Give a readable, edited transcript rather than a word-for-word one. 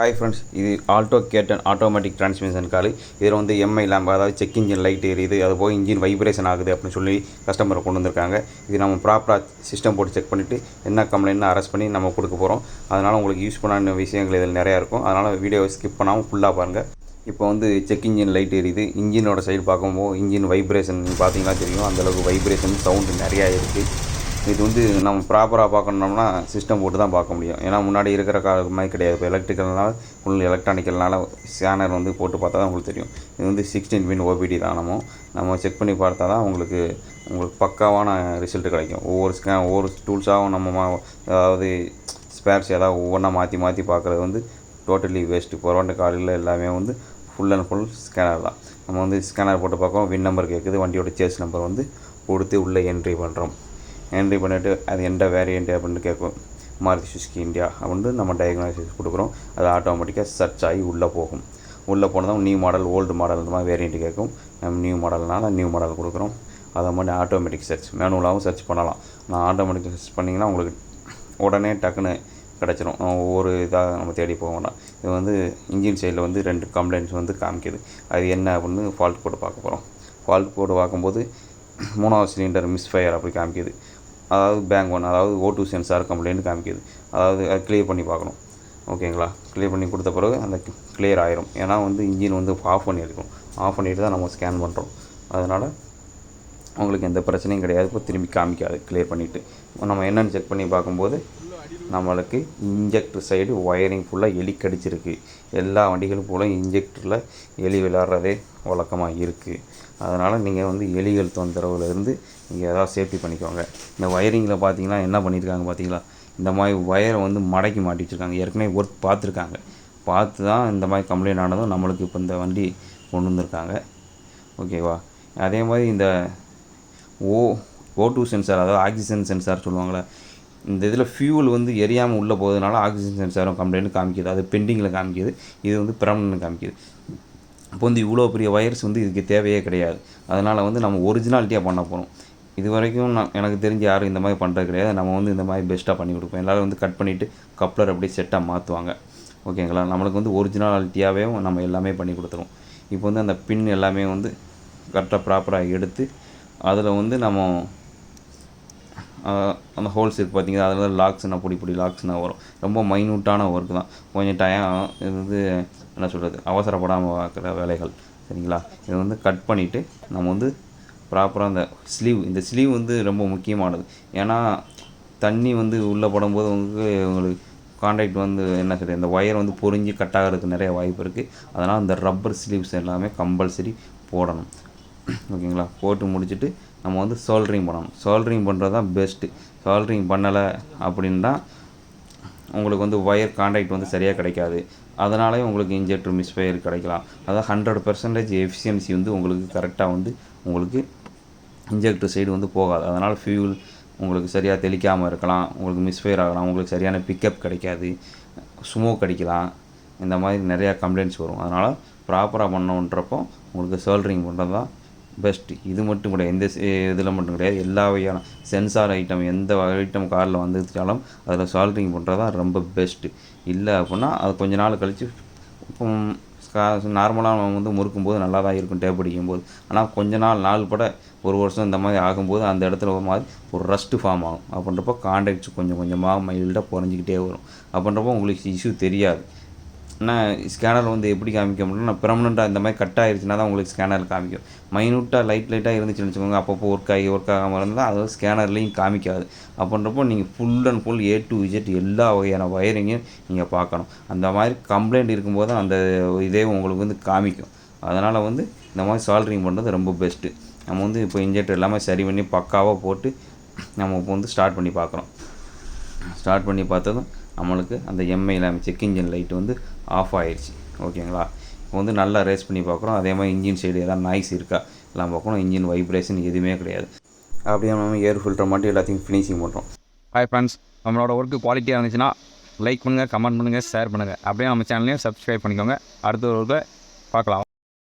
Hi friends, இது Alto கேட்டன் automatic transmission car. இதில் வந்து எம்ஐ லேம்ப், அதாவது செக் இன்ஜின் லைட் எரியுது, அது போய் இன்ஜின் வைப்ரேஷன் ஆகுது அப்படின்னு சொல்லி கஸ்டமரை கொண்டு வந்திருக்காங்க. இது நம்ம ப்ராப்பராக சிஸ்டம் போட்டு செக் பண்ணிவிட்டு என்ன கம்ப்ளைண்ட்னு அரெஸ்ட் பண்ணி நம்ம கொடுக்க போகிறோம். அதனால் உங்களுக்கு யூஸ் பண்ணாத விஷயங்கள் இதில் நிறையா இருக்கும். அதனால் வீடியோவை ஸ்கிப் பண்ணாமல் ஃபுல்லாக பாருங்கள். இப்போ வந்து செக் இன்ஜின் லைட் எரியுது. இன்ஜினோட சைடு பார்க்கும்போது இன்ஜின் வைப்ரேஷன் பார்த்தீங்கன்னா தெரியும், அந்தளவுக்கு வைப்ரேஷன் சவுண்டு நிறையா இருக்குது. இது வந்து நம்ம ப்ராப்பராக பார்க்கணும்னா சிஸ்டம் போட்டு தான் பார்க்க முடியும். ஏன்னா முன்னாடி இருக்கிற மாதிரி கிடையாது. இப்போ எலக்ட்ரிக்கல்னால ஃபுல் எலக்ட்ரானிக்கல்னால ஸ்கேனர் வந்து போட்டு பார்த்தா தான் உங்களுக்கு தெரியும். இது வந்து 16 பின் ஓபிடி தான். நம்ம செக் பண்ணி பார்த்தா தான் உங்களுக்கு பக்காவான ரிசல்ட் கிடைக்கும். ஒவ்வொரு டூல்ஸாகவும் அதாவது ஸ்பேர்ஸ் ஏதாவது ஒவ்வொன்றா மாற்றி பார்க்குறது வந்து டோட்டலி வேஸ்ட்டு. பொறவண்ட காலையில் எல்லாமே வந்து ஃபுல் அண்ட் ஃபுல் ஸ்கேனர் தான். நம்ம வந்து ஸ்கேனர் போட்டு பார்க்கோம், வின் நம்பர் கேட்குது, வண்டியோட சேஸ் நம்பர் வந்து கொடுத்து உள்ளே என்ட்ரி பண்ணுறோம். என்ட்ரி பண்ணிவிட்டு அது எந்த வேரியண்ட்டு அப்படின்னு கேட்கும். மாருதி சுசுகி இந்தியா அப்படின்னு நம்ம டயக்னாசிஸ் கொடுக்குறோம். அது ஆட்டோமேட்டிக்காக சர்ச் ஆகி உள்ளே போகும். உள்ளே போனதும் நியூ மாடல், ஓல்டு மாடல் இந்த மாதிரி வேரியண்ட்டு கேட்கும். நம்ம நியூ மாடல்னால நியூ மாடல் கொடுக்குறோம். அதை மாதிரி ஆட்டோமேட்டிக் சர்ச் மேனுவலாகவும் சர்ச் பண்ணலாம். நான் ஆட்டோமேட்டிக் சர்ச் பண்ணிங்கன்னா உங்களுக்கு உடனே டக்குன்னு கிடச்சிரும். ஒவ்வொரு இதாக நம்ம தேடி போக வேண்டாம். இது வந்து இன்ஜின் சைடில் வந்து 2 கம்ப்ளைண்ட்ஸ் வந்து காமிக்குது. அது என்ன அப்படின்னு ஃபால்ட் கோடு பார்க்க போகிறோம். ஃபால்ட் கோடு பார்க்கும்போது 3வது சிலிண்டர் மிஸ்ஃபயர் அப்படி காமிக்குது. அதாவது பேங்க் 1, அதாவது O2 சென்சார் கம்ப்ளைண்ட் காமிக்குது. அதாவது அது கிளியர் பண்ணி பார்க்கணும். ஓகேங்களா? கிளியர் பண்ணி கொடுத்த பிறகு அந்த கிளியர் ஆயிரும். ஏன்னா வந்து இன்ஜின் வந்து ஆஃப் பண்ணியிருக்கோம். ஆஃப் பண்ணிட்டு தான் நம்ம ஸ்கேன் பண்ணுறோம். அதனால் உங்களுக்கு எந்த பிரச்சனையும் கிடையாது. இப்போ திரும்பி காமிக்காது கிளியர் பண்ணிவிட்டு. நம்ம என்னென்னு செக் பண்ணி பார்க்கும்போது நம்மளுக்கு இன்ஜெக்டர் சைடு ஒயரிங் ஃபுல்லாக எலி கடிச்சிருக்கு. எல்லா வண்டிகளும் போல் இன்ஜெக்டரில் எலி விளாட்றதே வழக்கமாக இருக்குது. அதனால் நீங்கள் வந்து எலிகள் தொந்தரவுலேருந்து நீங்கள் எதாவது சேஃப்டி பண்ணிக்கோங்க. இந்த ஒயரிங்கில் பார்த்தீங்கன்னா என்ன பண்ணியிருக்காங்க பார்த்தீங்களா? இந்த மாதிரி ஒயரை வந்து மடக்கி மாட்டி வச்சுருக்காங்க. ஏற்கனவே ஒர்க் பார்த்துருக்காங்க. பார்த்து தான் இந்த மாதிரி கம்ப்ளைண்ட் ஆனதும் நம்மளுக்கு இப்போ இந்த வண்டி கொண்டு வந்திருக்காங்க. ஓகேவா? அதே மாதிரி இந்த O2 சென்சார், அதாவது ஆக்சிஜன் சென்சார் சொல்லுவாங்களே, இந்த இதில் ஃபியூல் வந்து எரியாமல் உள்ளே போகிறதுனால ஆக்சிஜன் சென்சாரும் கம்ப்ளைண்ட் காமிக்குது. அது பெண்டிங்கில் காமிக்குது. இது வந்து பெர்மனன்ட் காமிக்குது. இப்போ வந்து இவ்வளோ பெரிய வயர்ஸ் வந்து இதுக்கு தேவையே கிடையாது. அதனால் வந்து நம்ம ஒரிஜினாலிட்டியாக பண்ண போகிறோம். இது வரைக்கும் எனக்கு தெரிஞ்சு யாரும் இந்த மாதிரி பண்ணுறது கிடையாது. நம்ம வந்து இந்த மாதிரி பெஸ்ட்டாக பண்ணி கொடுப்போம். எல்லோரும் வந்து கட் பண்ணிவிட்டு கப்ளர் அப்படியே செட்டாக மாற்றுவாங்க. ஓகேங்களா? நம்மளுக்கு வந்து ஒரிஜினாலிட்டியாகவே நம்ம எல்லாமே பண்ணி கொடுத்துருவோம். இப்போ வந்து அந்த பின் எல்லாமே வந்து கரெக்டாக ப்ராப்பராக எடுத்து அதில் வந்து நம்ம அந்த ஹோல்ஸ் இருக்குது பார்த்தீங்கன்னா, அதில் லாக்ஸ்னா பொடி லாக்ஸ்னால் வரும். ரொம்ப மைன்யூட்டான ஒர்க் தான். கொஞ்சம் இது வந்து என்ன சொல்கிறது, அவசரப்படாமல் பார்க்குற வேலைகள். சரிங்களா? இதை வந்து கட் பண்ணிவிட்டு நம்ம வந்து ப்ராப்பராக இந்த ஸ்லீவ் வந்து ரொம்ப முக்கியமானது. ஏன்னா தண்ணி வந்து உள்ளே படும்போது உங்களுக்கு கான்டாக்ட் வந்து என்ன சொல்கிறது, இந்த ஒயர் வந்து பொறிஞ்சு கட் ஆகிறதுக்கு நிறைய வாய்ப்பு இருக்குது. அதனால் இந்த ரப்பர் ஸ்லீவ்ஸ் எல்லாமே கம்பல்சரி போடணும். ஓகேங்களா? போட்டு முடிச்சுட்டு நம்ம வந்து சோல்ட்ரிங் பண்ணணும். சோல்ட்ரிங் பண்ணுறது தான் பெஸ்ட்டு. சோல்ட்ரிங் பண்ணலை அப்படின்னா உங்களுக்கு வந்து ஒயர் கான்டாக்ட் வந்து சரியாக கிடைக்காது. அதனாலே உங்களுக்கு இன்ஜெக்டர் மிஸ்ஃபயர் கிடைக்கலாம். அதாவது 100% எஃபிஷியன்சி வந்து உங்களுக்கு கரெக்டாக வந்து உங்களுக்கு இன்ஜெக்டர் சைடு வந்து போகாது. அதனால் ஃபியூல் உங்களுக்கு சரியாக தெளிக்காமல் இருக்கலாம். உங்களுக்கு மிஸ்ஃபயர் ஆகலாம். உங்களுக்கு சரியான பிக்கப் கிடைக்காது. ஸ்மோக் அடிக்கலாம். இந்த மாதிரி நிறையா கம்ப்ளைண்ட்ஸ் வரும். அதனால் ப்ராப்பராக பண்ணணுன்றப்போ உங்களுக்கு சோல்ட்ரிங் பண்ணுறது தான் பெஸ்ட்டு. இது மட்டும் கிடையாது, எந்த இதில் மட்டும் கிடையாது, எல்லா வகையான சென்சார் ஐட்டம் எந்த ஐட்டம் காரில் வந்துச்சாலும் அதில் சால்ட்ரிங் பண்ணுறது தான் ரொம்ப பெஸ்ட்டு. இல்லை அப்படின்னா அது கொஞ்ச நாள் கழித்து இப்போ நார்மலாக நம்ம வந்து முறுக்கும்போது நல்லா தான் இருக்கும் டேப் அடிக்கும்போது. ஆனால் கொஞ்ச நாள் பட 1 வருஷம் இந்த மாதிரி ஆகும்போது அந்த இடத்துல ஒரு மாதிரி ஒரு ரஸ்ட்டு ஃபார்ம் ஆகும். அப்படின்றப்போ கான்டாக்ட்ஸ் கொஞ்சம் கொஞ்சமாக மைல்டாக குறைஞ்சிக்கிட்டே வரும். அப்படின்றப்போ உங்களுக்கு இஷ்யூ தெரியாது. ஆனால் ஸ்கேனர் வந்து எப்படி காமிக்க முடியும்னா, பெர்மனெண்ட்டாக இந்த மாதிரி கட் ஆகிடுச்சுன்னா தான் உங்களுக்கு ஸ்கேனர் காமிக்கும். மைனூட்டாக லைட்டாக இருந்துச்சுன்னு வச்சுக்கோங்க, அப்பப்போ ஒர்க் ஆகாமல் இருந்தால் அது ஸ்கேனர்லேயும் காமிக்காது. அப்படின்றப்போ நீங்கள் full and full A to Z எல்லா வகையான வயரிங்கையும் நீங்கள் பார்க்கணும். அந்த மாதிரி கம்ப்ளைண்ட் இருக்கும்போது தான் அந்த இதே உங்களுக்கு வந்து காமிக்கும். அதனால் வந்து இந்த மாதிரி சால்ட்ரிங் பண்ணுறது ரொம்ப பெஸ்ட்டு. நம்ம வந்து இப்போ இன்ஜெக்டர் எல்லாமே சரி பண்ணி பக்காவாக போட்டு நம்ம இப்போ வந்து ஸ்டார்ட் பண்ணி பார்க்குறோம். ஸ்டார்ட் பண்ணி பார்த்ததும் நம்மளுக்கு அந்த MI lamp check engine light வந்து ஆஃப் ஆகிடுச்சு. ஓகேங்களா? இப்போ வந்து நல்லா ரேஸ் பண்ணி பார்க்குறோம். அதே மாதிரி இன்ஜின் சைடு எதாவது நாய்ஸ் இருக்கா எல்லாம் பார்க்கணும். இன்ஜின் வைப்ரேஷன் எதுவுமே கிடையாது. அப்படியே நம்ம ஏர் ஃபில்டர் மட்டும் எல்லாத்தையும் ஃபினிஷிங் பண்ணுறோம். ஹாய் ஃப்ரெண்ட்ஸ், நம்மளோட ஒர்க்கு குவாலிட்டியாக இருந்துச்சுன்னா லைக் பண்ணுங்கள், கமெண்ட் பண்ணுங்கள், ஷேர் பண்ணுங்கள். அப்படியே நம்ம சேனலையும் சப்ஸ்கிரைப் பண்ணிக்கோங்க. அடுத்த ஒரு பார்க்கலாம்.